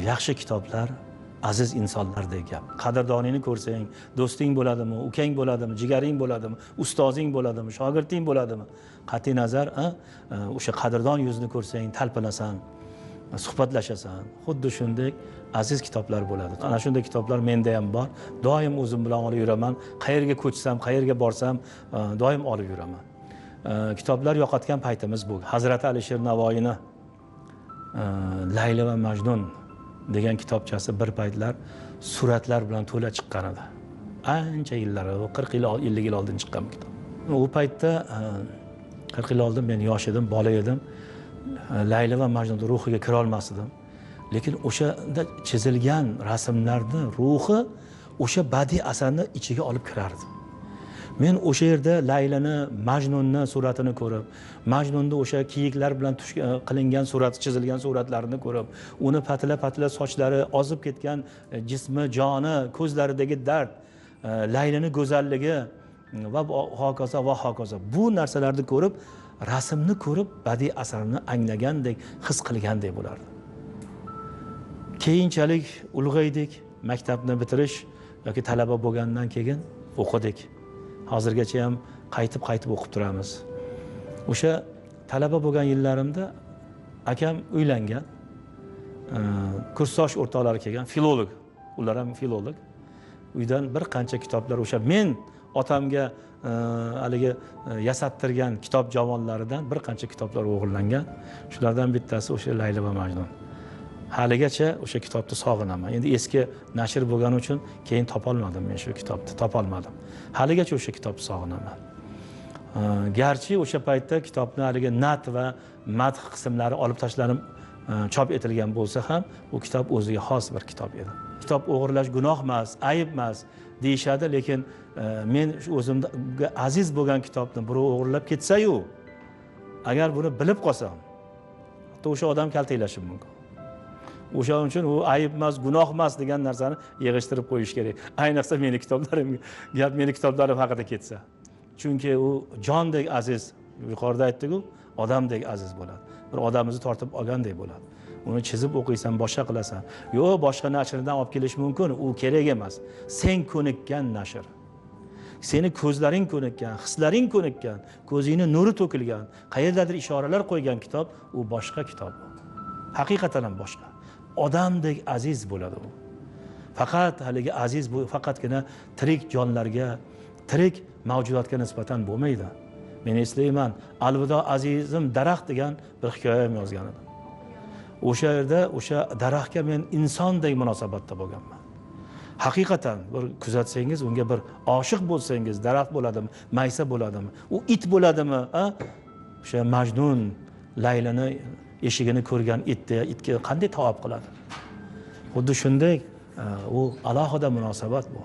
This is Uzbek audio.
Yaxshi kitoblar aziz insonlardek gap. Qadrdoningni ko'rsang, do'sting bo'ladimi, ukang bo'ladimi, jigaring bo'ladimi, ustozing bo'ladimi, shogirding bo'ladimi? Qat'iy nazar, o'sha qadrdon yuzni ko'rsang, talpinasan, suhbatlashasan. Xuddi shunday aziz kitoblar bo'ladi. Ana shunday kitoblar menda ham bor. Doim o'zim bilan olib yuraman. Qayerga ko'chsam, qayerga borsam, doim olib yuraman. Kitoblar yo'qotgan paytimiz bu. Hazrati Alisher Navoiyni Layla va Majnun degan kitobchasi bir paytlar suratlar bilan to'la chiqqan edi. Ancha yillar, 40 yil, 50 yil oldin chiqqan kitob. U paytda 40 yil oldin men yosh edim, bola edim. Layla va Majnun ruhiga kira olmasdim. Lekin o'shada chizilgan rasmlarning ruhi o'sha badiiy asarni ichiga olib kirardi. Men o'sha yerda Laylani, Majnunni suratini ko'rib, Majnunda o'sha kiyiklar bilan qilingan surat, chizilgan suratlarini ko'rib, uni patla-patla sochlari, ozib ketgan jismi, joni, ko'zlaridagi dard, Laylani go'zalligi va hokazo va hokazo. Bu narsalarni ko'rib, rasmni ko'rib, badiiy asarni anglagandek, his qilgandek bo'lardi. Keyinchalik ulg'aydik, maktabni bitirish yoki talaba bo'lgandan keyin o'qidik. Hozirgacha ham qaytib o'qib turamiz. O'sha talaba bo'lgan yillarimda akam uylangan, kursdosh o'rtoqlari kelgan, filolog, ular ham filolog. Uydan bir qancha kitoblar o'sha men otamga haligi yasattirgan kitob javonlaridan bir qancha kitoblar o'g'irlangan. Shulardan bittasi o'sha Layla va Majnun. Haligacha o'sha kitobni sog'inaman. Endi eski nashr bo'lgani uchun keyin topolmadim men shu kitobni, topolmadim. Haligacha o'sha kitobni sog'inaman. Garchi o'sha paytda kitobni haligi nat va madh qismlari olib tashlanib chop etilgan bo'lsa ham, bu kitob o'ziga xos bir kitob edi. Kitob o'g'irlash gunoh emas, ayb emas deyishadi, lekin men o'zimga aziz bo'lgan kitobni birov o'g'irlab ketsa-yu, agar buni bilib qolsam, hatto o'sha odam kaltaklashi mumkin. O'shaning uchun u ayb emas, gunoh emas degan narsani yig'ishtirib qo'yish kerak. Ayniqsa meni kitoblarim, gap meni kitoblarim haqida ketsa. Chunki u jondek aziz, yuqorida aytdik-ku, odamdek aziz bo'ladi. Bir odamimizni tortib olgandek bo'ladi. Uni chizib o'qiysan, boshqa qilasan. Yo'q, boshqa nashrdan olib kelish mumkin, u kerak emas. Sen ko'nikkan nashr. Seni ko'zlaring ko'nikkan, hislaring ko'nikkan, ko'zingning nuri to'kilgan, qayerdadir ishoralar qo'ygan kitob, u boshqa kitob. Haqiqatan ham boshqa. Odamdek aziz bo'ladi u. Faqat haligi aziz bu faqatgina tirik jonlarga, tirik mavjudotga nisbatan bo'lmaydi. Men eslayman, Alvido azizim daraxt degan bir hikoya ham yozgan edim. O'sha yerda o'sha daraxtga men insondek munosabatda bo'lganman. Haqiqatan bir kuzatsangiz, unga bir oshiq bo'lsangiz, daraxt bo'ladimi, maysa bo'ladimi, u it bo'ladimi, o'sha Majnun Laylani eshigini ko'rgan itga qanday tavob qiladi? Xuddi shunday u alohida munosabat bu.